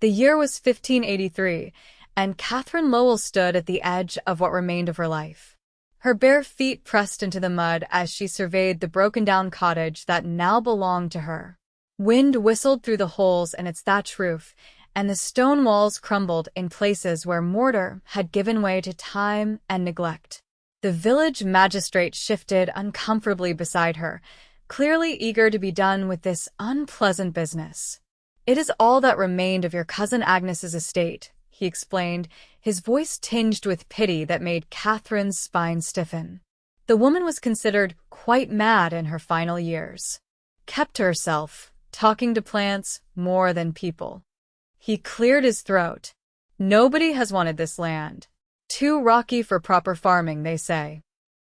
The year was 1583, and Katharine Lowell stood at the edge of what remained of her life. Her bare feet pressed into the mud as she surveyed the broken-down cottage that now belonged to her. Wind whistled through the holes in its thatch roof, and the stone walls crumbled in places where mortar had given way to time and neglect. The village magistrate shifted uncomfortably beside her, clearly eager to be done with this unpleasant business. "It is all that remained of your cousin Agnes's estate," he explained, his voice tinged with pity that made Katharine's spine stiffen. The woman was considered quite mad in her final years. Kept to herself, talking to plants more than people. He cleared his throat. "Nobody has wanted this land. Too rocky for proper farming, they say."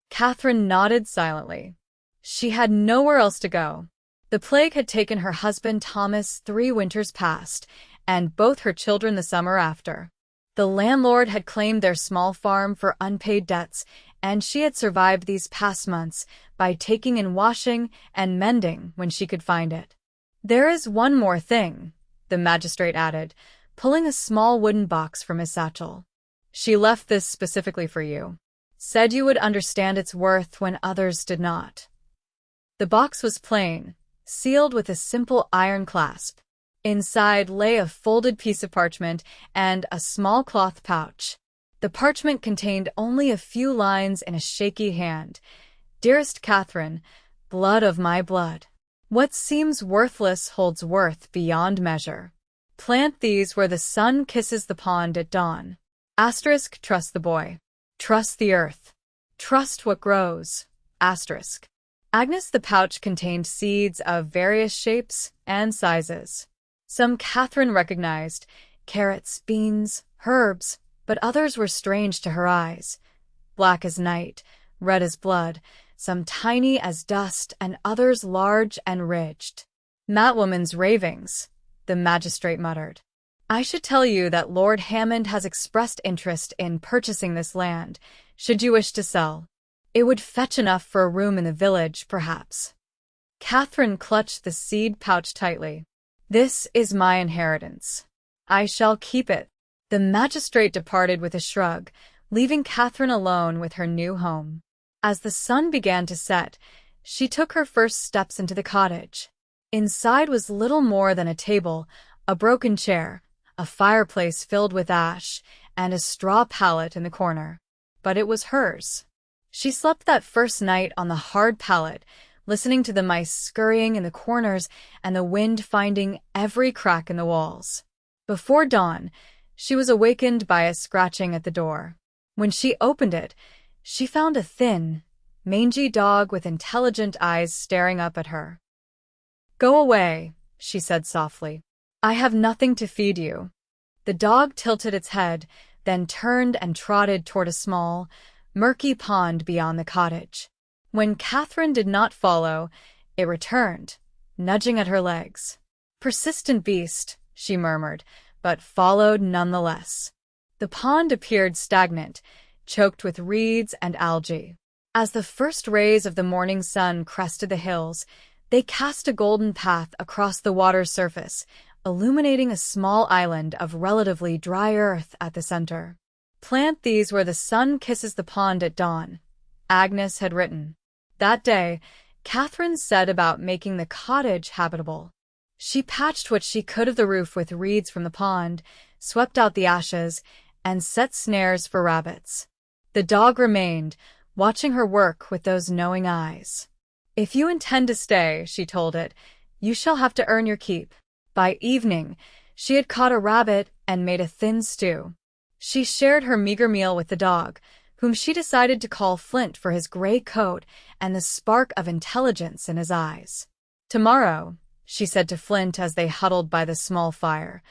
Katharine nodded silently. She had nowhere else to go. The plague had taken her husband Thomas 3 winters past, and both her children the summer after. The landlord had claimed their small farm for unpaid debts, and she had survived these past months by taking in washing and mending when she could find it. "There is one more thing," the magistrate added, pulling a small wooden box from his satchel. "She left this specifically for you. Said you would understand its worth when others did not." The box was plain, sealed with a simple iron clasp. Inside lay a folded piece of parchment and a small cloth pouch. The parchment contained only a few lines in a shaky hand. "Dearest Katharine, blood of my blood. What seems worthless holds worth beyond measure. Plant these where the sun kisses the pond at dawn. Asterisk, trust the boy. Trust the earth. Trust what grows. Asterisk." Agnes, the pouch contained seeds of various shapes and sizes. Some Katharine recognized, carrots, beans, herbs, but others were strange to her eyes. Black as night, red as blood, some tiny as dust and others large and ridged. "Madwoman's ravings," the magistrate muttered. "I should tell you that Lord Hammond has expressed interest in purchasing this land, should you wish to sell. It would fetch enough for a room in the village, perhaps." Katharine clutched the seed pouch tightly. "This is my inheritance. I shall keep it." The magistrate departed with a shrug, leaving Katharine alone with her new home. As the sun began to set, she took her first steps into the cottage. Inside was little more than a table, a broken chair, a fireplace filled with ash, and a straw pallet in the corner. But it was hers. She slept that first night on the hard pallet, listening to the mice scurrying in the corners and the wind finding every crack in the walls. Before dawn, she was awakened by a scratching at the door. When she opened it, she found a thin, mangy dog with intelligent eyes staring up at her. "Go away," she said softly. "I have nothing to feed you." The dog tilted its head, then turned and trotted toward a small, murky pond beyond the cottage. When Katharine did not follow, it returned, nudging at her legs. "Persistent beast," she murmured, but followed nonetheless. The pond appeared stagnant, choked with reeds and algae. As the first rays of the morning sun crested the hills, they cast a golden path across the water's surface, illuminating a small island of relatively dry earth at the center. "Plant these where the sun kisses the pond at dawn," Agnes had written. That day, Katharine set about making the cottage habitable. She patched what she could of the roof with reeds from the pond, swept out the ashes, and set snares for rabbits. The dog remained, watching her work with those knowing eyes. "If you intend to stay," she told it, "you shall have to earn your keep." By evening, she had caught a rabbit and made a thin stew. She shared her meager meal with the dog, whom she decided to call Flint for his gray coat and the spark of intelligence in his eyes. "Tomorrow," she said to Flint as they huddled by the small fire,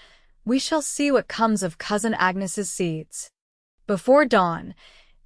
"we shall see what comes of Cousin Agnes's seeds." Before dawn,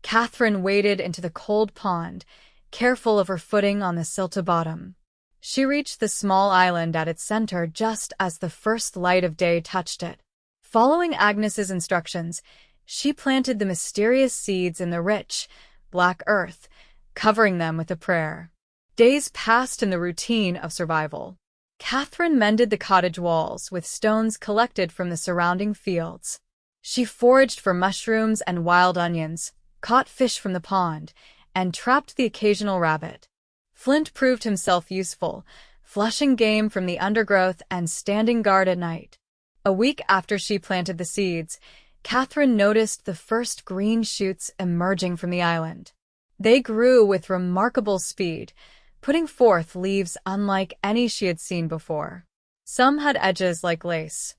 Katharine waded into the cold pond, careful of her footing on the silted bottom. She reached the small island at its center just as the first light of day touched it. Following Agnes's instructions, she planted the mysterious seeds in the rich, black earth, covering them with a prayer. Days passed in the routine of survival. Katharine mended the cottage walls with stones collected from the surrounding fields. She foraged for mushrooms and wild onions, caught fish from the pond, and trapped the occasional rabbit. Flint proved himself useful, flushing game from the undergrowth and standing guard at night. A week after she planted the seeds, Katharine noticed the first green shoots emerging from the island. They grew with remarkable speed, putting forth leaves unlike any she had seen before. Some had edges like lace.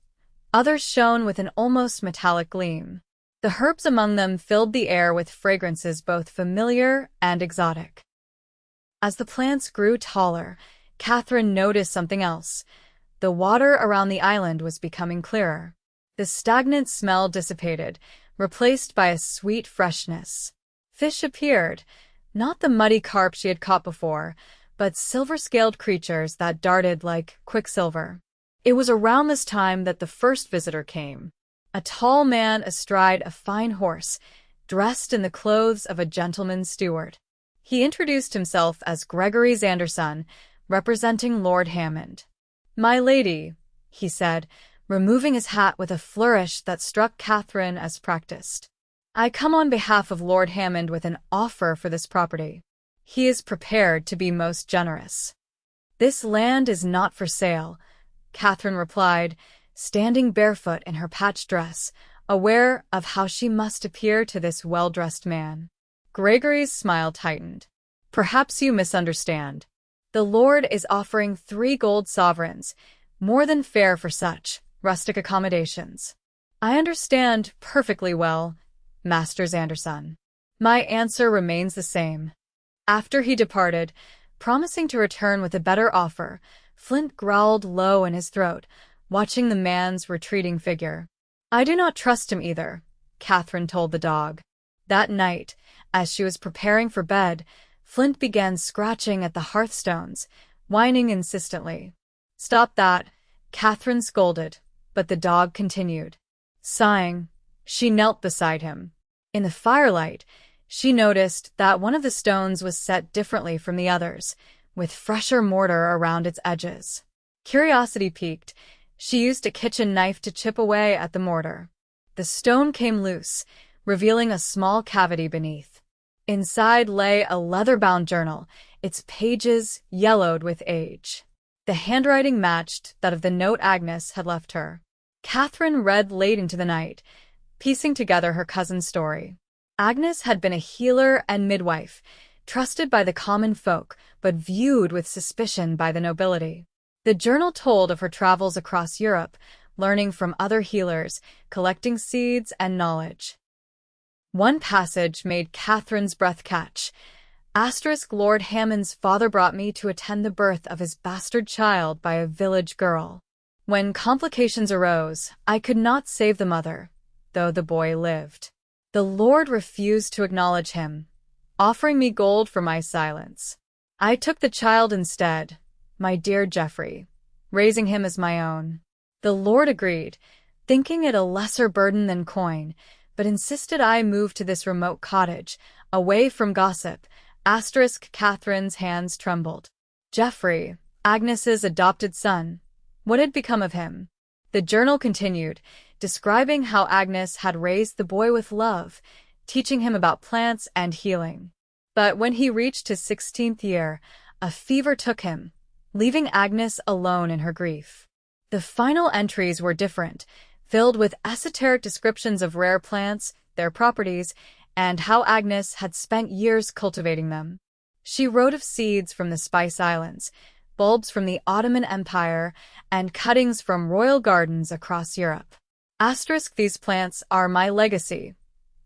Others shone with an almost metallic gleam. The herbs among them filled the air with fragrances both familiar and exotic. As the plants grew taller, Katharine noticed something else. The water around the island was becoming clearer. The stagnant smell dissipated, replaced by a sweet freshness. Fish appeared, not the muddy carp she had caught before, but silver-scaled creatures that darted like quicksilver. It was around this time that the first visitor came. A tall man astride a fine horse, dressed in the clothes of a gentleman's steward. He introduced himself as Gregory Xanderson, representing Lord Hammond. "My lady," he said, removing his hat with a flourish that struck Katharine as practiced. "I come on behalf of Lord Hammond with an offer for this property. He is prepared to be most generous." "This land is not for sale," Katharine replied, standing barefoot in her patched dress, aware of how she must appear to this well-dressed man. Gregory's smile tightened. "Perhaps you misunderstand. The Lord is offering 3 gold sovereigns, more than fair for such rustic accommodations." "I understand perfectly well, Master Xanderson. My answer remains the same." After he departed, promising to return with a better offer, Flint growled low in his throat, watching the man's retreating figure. "I do not trust him either," Katharine told the dog. That night, as she was preparing for bed, Flint began scratching at the hearthstones, whining insistently. "Stop that," Katharine scolded, but the dog continued. Sighing, she knelt beside him. In the firelight, she noticed that one of the stones was set differently from the others, with fresher mortar around its edges. Curiosity piqued, she used a kitchen knife to chip away at the mortar. The stone came loose, revealing a small cavity beneath. Inside lay a leather-bound journal, its pages yellowed with age. The handwriting matched that of the note Agnes had left her. Katharine read late into the night, piecing together her cousin's story. Agnes had been a healer and midwife, trusted by the common folk, but viewed with suspicion by the nobility. The journal told of her travels across Europe, learning from other healers, collecting seeds and knowledge. One passage made Katharine's breath catch. Lord Hammond's father brought me to attend the birth of his bastard child by a village girl. When complications arose, I could not save the mother, though the boy lived. The Lord refused to acknowledge him, offering me gold for my silence. I took the child instead, my dear Geoffrey, raising him as my own. The Lord agreed, thinking it a lesser burden than coin, but insisted I move to this remote cottage, away from gossip. Katharine's hands trembled. Geoffrey, Agnes's adopted son. What had become of him? The journal continued, describing how Agnes had raised the boy with love, teaching him about plants and healing. But when he reached his 16th year, a fever took him, leaving Agnes alone in her grief. The final entries were different, filled with esoteric descriptions of rare plants, their properties, and how Agnes had spent years cultivating them. She wrote of seeds from the Spice Islands, bulbs from the Ottoman Empire, and cuttings from royal gardens across Europe. These plants are my legacy,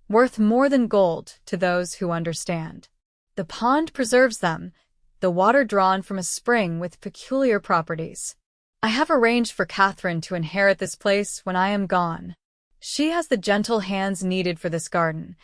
worth more than gold to those who understand. The pond preserves them, the water drawn from a spring with peculiar properties. I have arranged for Katharine to inherit this place when I am gone. She has the gentle hands needed for this garden.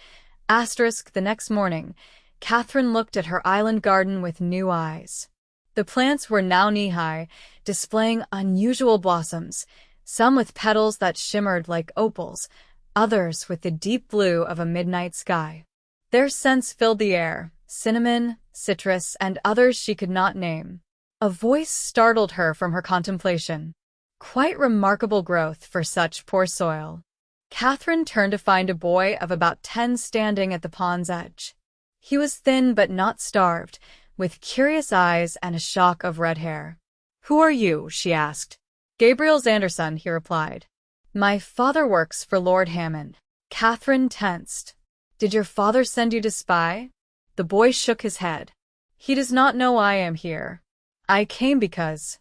The next morning, Katharine looked at her island garden with new eyes. The plants were now knee-high, displaying unusual blossoms, some with petals that shimmered like opals, others with the deep blue of a midnight sky. Their scents filled the air, cinnamon, citrus, and others she could not name. A voice startled her from her contemplation. Quite remarkable growth for such poor soil. Katharine turned to find a boy of about 10 standing at the pond's edge. He was thin but not starved, with curious eyes and a shock of red hair. "Who are you?" she asked. "Gabriel Zanderson," he replied. "My father works for Lord Hammond." Katharine tensed. "Did your father send you to spy?" The boy shook his head. "He does not know I am here. I came because—"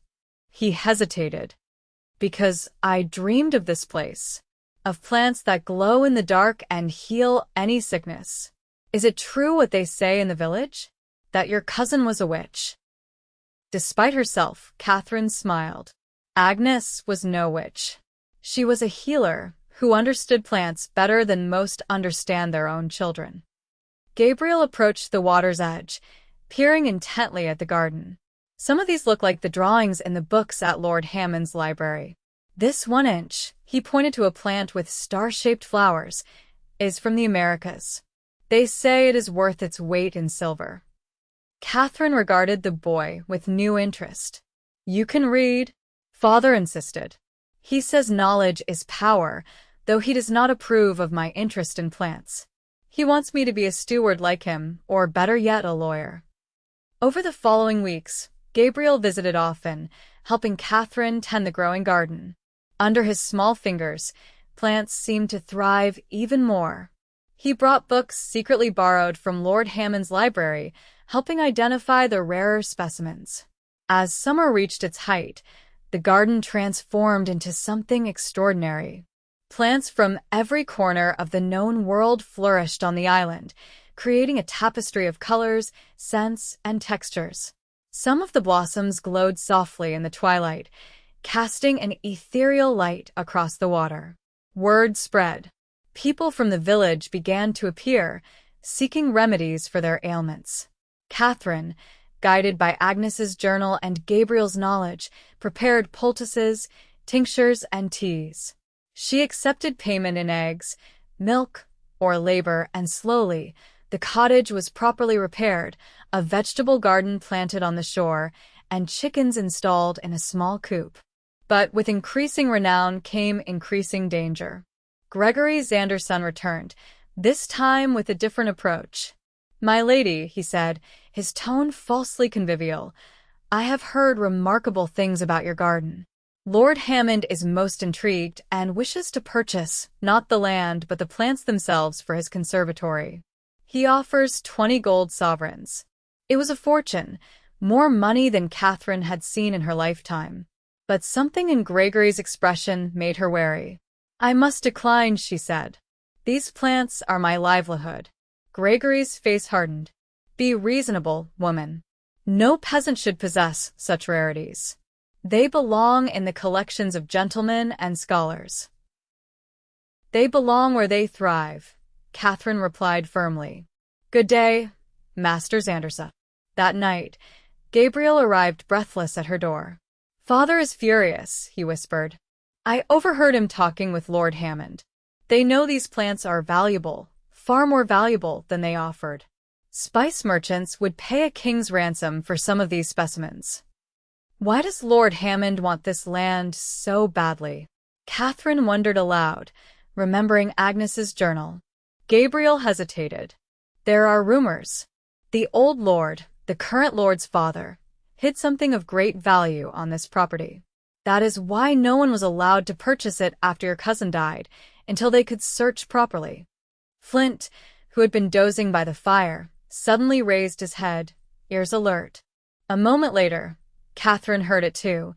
He hesitated. "Because I dreamed of this place. Of plants that glow in the dark and heal any sickness. Is it true what they say in the village? That your cousin was a witch?" Despite herself, Katharine smiled. Agnes was no witch. She was a healer who understood plants better than most understand their own children. Gabriel approached the water's edge, peering intently at the garden. "Some of these look like the drawings in the books at Lord Hammond's library. This 1 inch," he pointed to a plant with star-shaped flowers, "is from the Americas. They say it is worth its weight in silver." Katharine regarded the boy with new interest. "You can read?" Father insisted. "He says knowledge is power, though he does not approve of my interest in plants. He wants me to be a steward like him, or better yet, a lawyer." Over the following weeks, Gabriel visited often, helping Katharine tend the growing garden. Under his small fingers, plants seemed to thrive even more. He brought books secretly borrowed from Lord Hammond's library, helping identify the rarer specimens. As summer reached its height, the garden transformed into something extraordinary. Plants from every corner of the known world flourished on the island, creating a tapestry of colors, scents, and textures. Some of the blossoms glowed softly in the twilight, casting an ethereal light across the water. Word spread. People from the village began to appear, seeking remedies for their ailments. Katharine, guided by Agnes's journal and Gabriel's knowledge, prepared poultices, tinctures, and teas. She accepted payment in eggs, milk, or labor, and slowly, the cottage was properly repaired, a vegetable garden planted on the shore, and chickens installed in a small coop. But with increasing renown came increasing danger. Gregory Zanderson returned, this time with a different approach. "My lady," he said, his tone falsely convivial, "I have heard remarkable things about your garden. Lord Hammond is most intrigued and wishes to purchase, not the land, but the plants themselves for his conservatory. He offers 20 gold sovereigns." It was a fortune, more money than Katharine had seen in her lifetime. But something in Gregory's expression made her wary. "I must decline," she said. "These plants are my livelihood." Gregory's face hardened. "Be reasonable, woman. No peasant should possess such rarities. They belong in the collections of gentlemen and scholars." "They belong where they thrive," Katharine replied firmly. "Good day, Master Zanderson." That night, Gabriel arrived breathless at her door. "Father is furious," he whispered. "I overheard him talking with Lord Hammond. They know these plants are valuable, far more valuable than they offered. Spice merchants would pay a king's ransom for some of these specimens. Why does Lord Hammond want this land so badly?" Katharine wondered aloud, remembering Agnes's journal. Gabriel hesitated. "There are rumors. The old lord, the current lord's father, hid something of great value on this property. That is why no one was allowed to purchase it after your cousin died, until they could search properly." Flint, who had been dozing by the fire, suddenly raised his head, ears alert. A moment later, Katharine heard it too,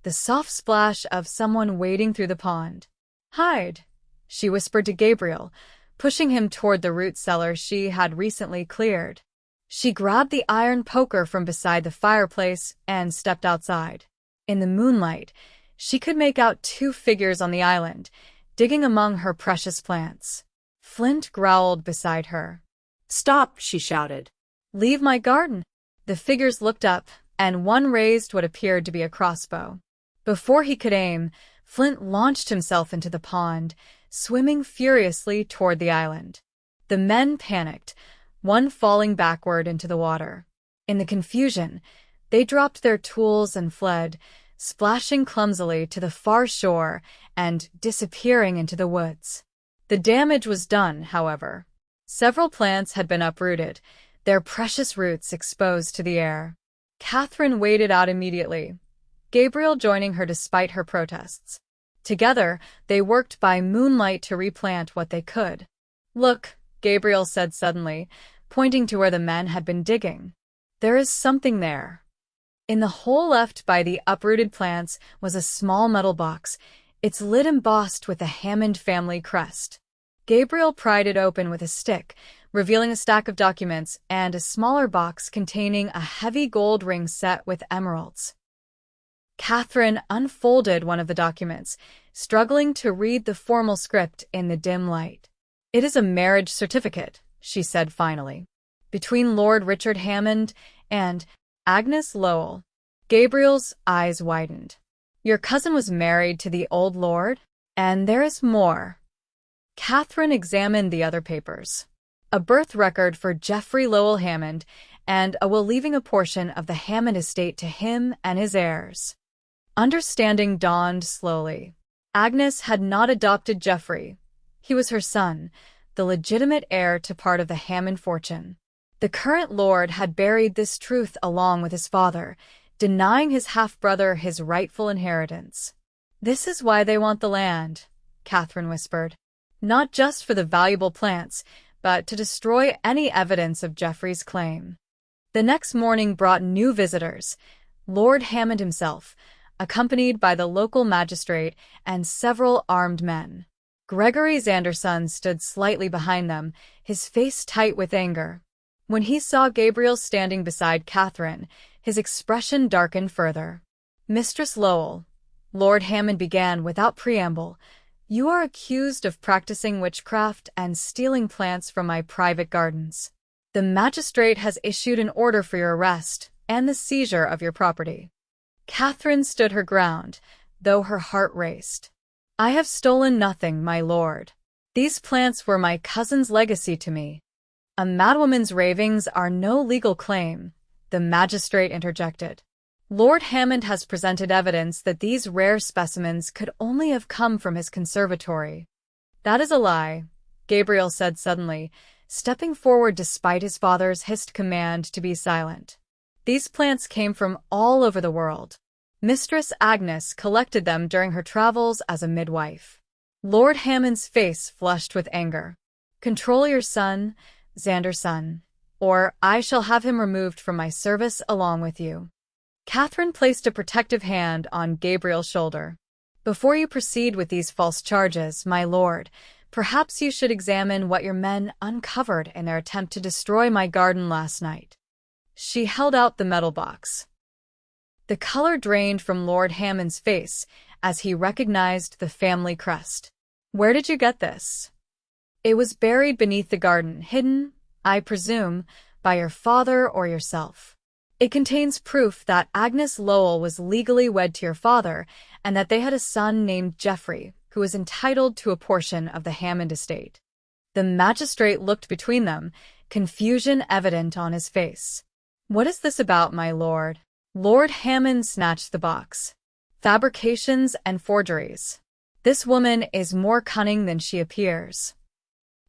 the soft splash of someone wading through the pond. "Hide," she whispered to Gabriel, pushing him toward the root cellar she had recently cleared. She grabbed the iron poker from beside the fireplace and stepped outside. In the moonlight, she could make out 2 figures on the island, digging among her precious plants. Flint growled beside her. "Stop," she shouted. "Leave my garden." The figures looked up, and one raised what appeared to be a crossbow. Before he could aim, Flint launched himself into the pond, swimming furiously toward the island. The men panicked, one falling backward into the water. In the confusion, They dropped their tools and fled, splashing clumsily to the far shore and disappearing into the woods. The damage was done, however. Several plants had been uprooted, their precious roots exposed to the air. Katharine waded out immediately, Gabriel joining her despite her protests. Together, they worked by moonlight to replant what they could. "Look," Gabriel said suddenly, pointing to where the men had been digging. "There is something there." In the hole left by the uprooted plants was a small metal box, its lid embossed with the Hammond family crest. Gabriel pried it open with a stick, revealing a stack of documents and a smaller box containing a heavy gold ring set with emeralds. Katharine unfolded one of the documents, struggling to read the formal script in the dim light. "It is a marriage certificate," she said finally, "between Lord Richard Hammond and Agnes Lowell." Gabriel's eyes widened. "Your cousin was married to the old lord? And there is more." Katharine examined the other papers. A birth record for Geoffrey Lowell Hammond, and a will leaving a portion of the Hammond estate to him and his heirs. Understanding dawned slowly. Agnes had not adopted Geoffrey. He was her son, the legitimate heir to part of the Hammond fortune. The current lord had buried this truth along with his father, denying his half-brother his rightful inheritance. "This is why they want the land," Katharine whispered. "Not just for the valuable plants, but to destroy any evidence of Geoffrey's claim." The next morning brought new visitors. Lord Hammond himself, accompanied by the local magistrate and several armed men. Gregory Zanderson stood slightly behind them, his face tight with anger. When he saw Gabriel standing beside Katharine, his expression darkened further. "Mistress Lowell," Lord Hammond began without preamble, "you are accused of practicing witchcraft and stealing plants from my private gardens. The magistrate has issued an order for your arrest and the seizure of your property." Katharine stood her ground, though her heart raced. "I have stolen nothing, my lord. These plants were my cousin's legacy to me." "A madwoman's ravings are no legal claim," the magistrate interjected. "Lord Hammond has presented evidence that these rare specimens could only have come from his conservatory." "That is a lie," Gabriel said suddenly, stepping forward despite his father's hissed command to be silent. "These plants came from all over the world. Mistress Agnes collected them during her travels as a midwife." Lord Hammond's face flushed with anger. "Control your son, Zanderson, or I shall have him removed from my service along with you." Katharine placed a protective hand on Gabriel's shoulder. "Before you proceed with these false charges, my lord, perhaps you should examine what your men uncovered in their attempt to destroy my garden last night." She held out the metal box. The color drained from Lord Hammond's face as he recognized the family crest. "Where did you get this?" "It was buried beneath the garden, hidden, I presume, by your father or yourself. It contains proof that Agnes Lowell was legally wed to your father and that they had a son named Geoffrey, who was entitled to a portion of the Hammond estate." The magistrate looked between them, confusion evident on his face. "What is this about, my lord?" Lord Hammond snatched the box. "Fabrications and forgeries. This woman is more cunning than she appears."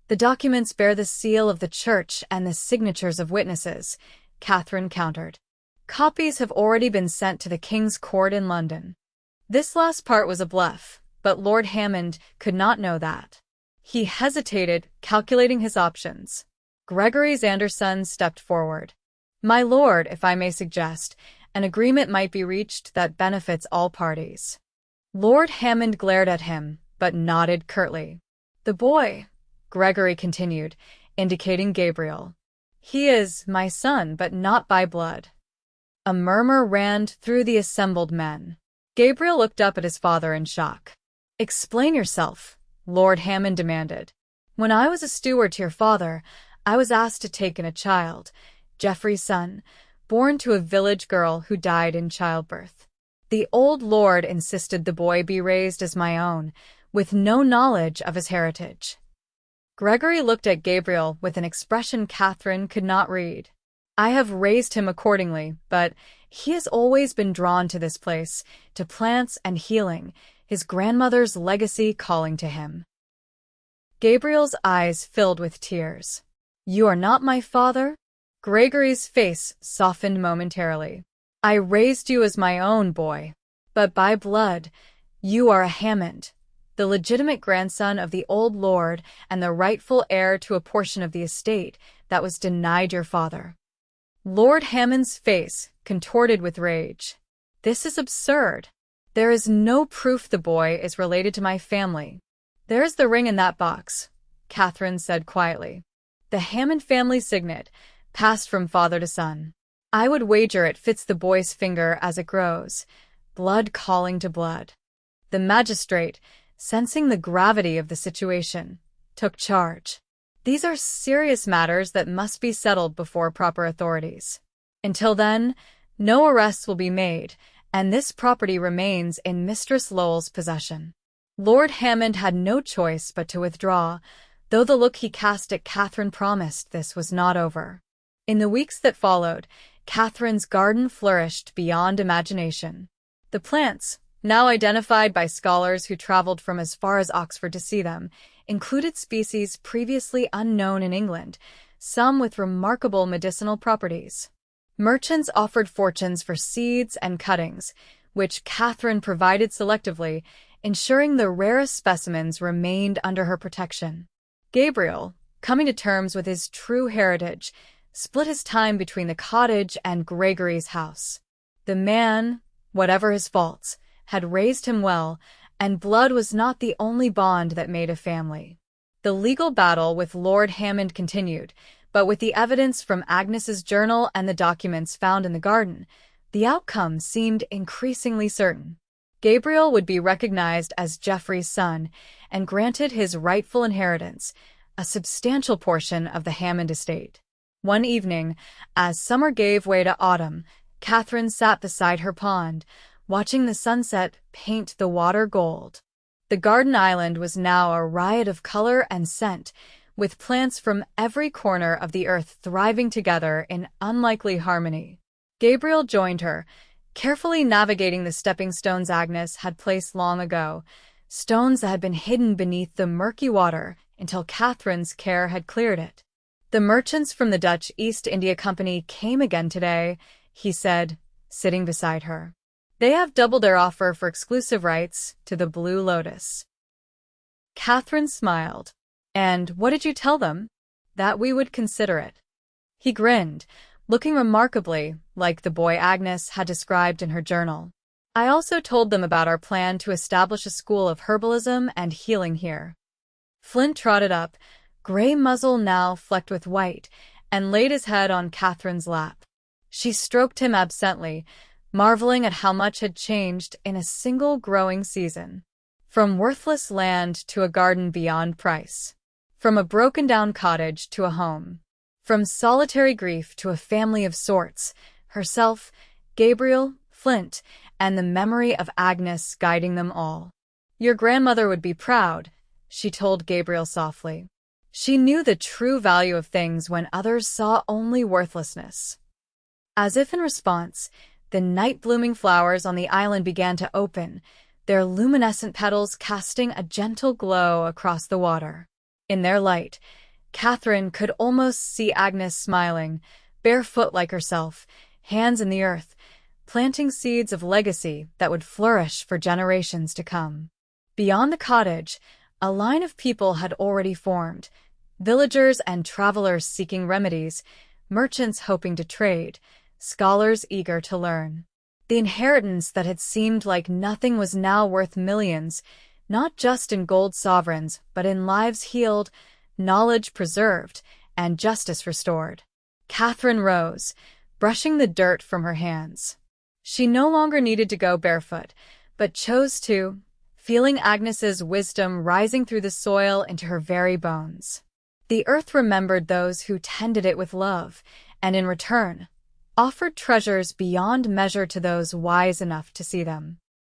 "The documents bear the seal of the church and the signatures of witnesses," Katharine countered. "Copies have already been sent to the King's Court in London." This last part was a bluff, but Lord Hammond could not know that. He hesitated, calculating his options. Gregory Zanderson stepped forward. "My lord, if I may suggest, an agreement might be reached that benefits all parties." Lord Hammond glared at him, but nodded curtly. "The boy," Gregory continued, indicating Gabriel. "He is my son, but not by blood." A murmur ran through the assembled men. Gabriel looked up at his father in shock. "Explain yourself," Lord Hammond demanded. "When I was a steward to your father, I was asked to take in a child, Geoffrey's son, born to a village girl who died in childbirth. The old lord insisted the boy be raised as my own, with no knowledge of his heritage." Gregory looked at Gabriel with an expression Katharine could not read. I have raised him accordingly, but he has always been drawn to this place, to plants and healing, his grandmother's legacy calling to him." Gabriel's eyes filled with tears. "You are not my father?" Gregory's face softened momentarily. "I raised you as my own boy, but by blood, you are a Hammond, the legitimate grandson of the old lord and the rightful heir to a portion of the estate that was denied your father." Lord Hammond's face contorted with rage. "This is absurd. There is no proof the boy is related to my family." "There is the ring in that box," Katharine said quietly. "The Hammond family signet, passed from father to son. I would wager it fits the boy's finger as it grows, blood calling to blood." The magistrate, sensing the gravity of the situation, took charge. "These are serious matters that must be settled before proper authorities. Until then, no arrests will be made, and this property remains in Mistress Lowell's possession." Lord Hammond had no choice but to withdraw, though the look he cast at Katharine promised this was not over. In the weeks that followed, Katharine's garden flourished beyond imagination. The plants, now identified by scholars who traveled from as far as Oxford to see them, included species previously unknown in England, some with remarkable medicinal properties. Merchants offered fortunes for seeds and cuttings, which Katharine provided selectively, ensuring the rarest specimens remained under her protection. Gabriel, coming to terms with his true heritage, split his time between the cottage and Gregory's house. The man, whatever his faults, had raised him well, and blood was not the only bond that made a family. The legal battle with Lord Hammond continued, but with the evidence from Agnes's journal and the documents found in the garden, the outcome seemed increasingly certain. Gabriel would be recognized as Geoffrey's son and granted his rightful inheritance, a substantial portion of the Hammond estate. One evening, as summer gave way to autumn, Katharine sat beside her pond, watching the sunset paint the water gold. The garden island was now a riot of color and scent, with plants from every corner of the earth thriving together in unlikely harmony. Gabriel joined her, carefully navigating the stepping stones Agnes had placed long ago, stones that had been hidden beneath the murky water until Katharine's care had cleared it. "The merchants from the Dutch East India Company came again today," he said, sitting beside her. "They have doubled their offer for exclusive rights to the Blue Lotus." Katharine smiled. "And what did you tell them?" "That we would consider it." He grinned, looking remarkably like the boy Agnes had described in her journal. "I also told them about our plan to establish a school of herbalism and healing here." Flint trotted up, gray muzzle now flecked with white, and laid his head on Katharine's lap. She stroked him absently, marveling at how much had changed in a single growing season. From worthless land to a garden beyond price. From a broken-down cottage to a home. From solitary grief to a family of sorts, herself, Gabriel, Flint, and the memory of Agnes guiding them all. "Your grandmother would be proud," she told Gabriel softly. She knew the true value of things when others saw only worthlessness. As if in response, the night-blooming flowers on the island began to open, their luminescent petals casting a gentle glow across the water. In their light, Katharine could almost see Agnes smiling, barefoot like herself, hands in the earth, planting seeds of legacy that would flourish for generations to come. Beyond the cottage, a line of people had already formed, villagers and travelers seeking remedies, merchants hoping to trade, scholars eager to learn. The inheritance that had seemed like nothing was now worth millions, not just in gold sovereigns, but in lives healed, knowledge preserved, and justice restored. Katharine rose, brushing the dirt from her hands. She no longer needed to go barefoot, but chose to, feeling Agnes's wisdom rising through the soil into her very bones. The earth remembered those who tended it with love, and in return, offered treasures beyond measure to those wise enough to see them.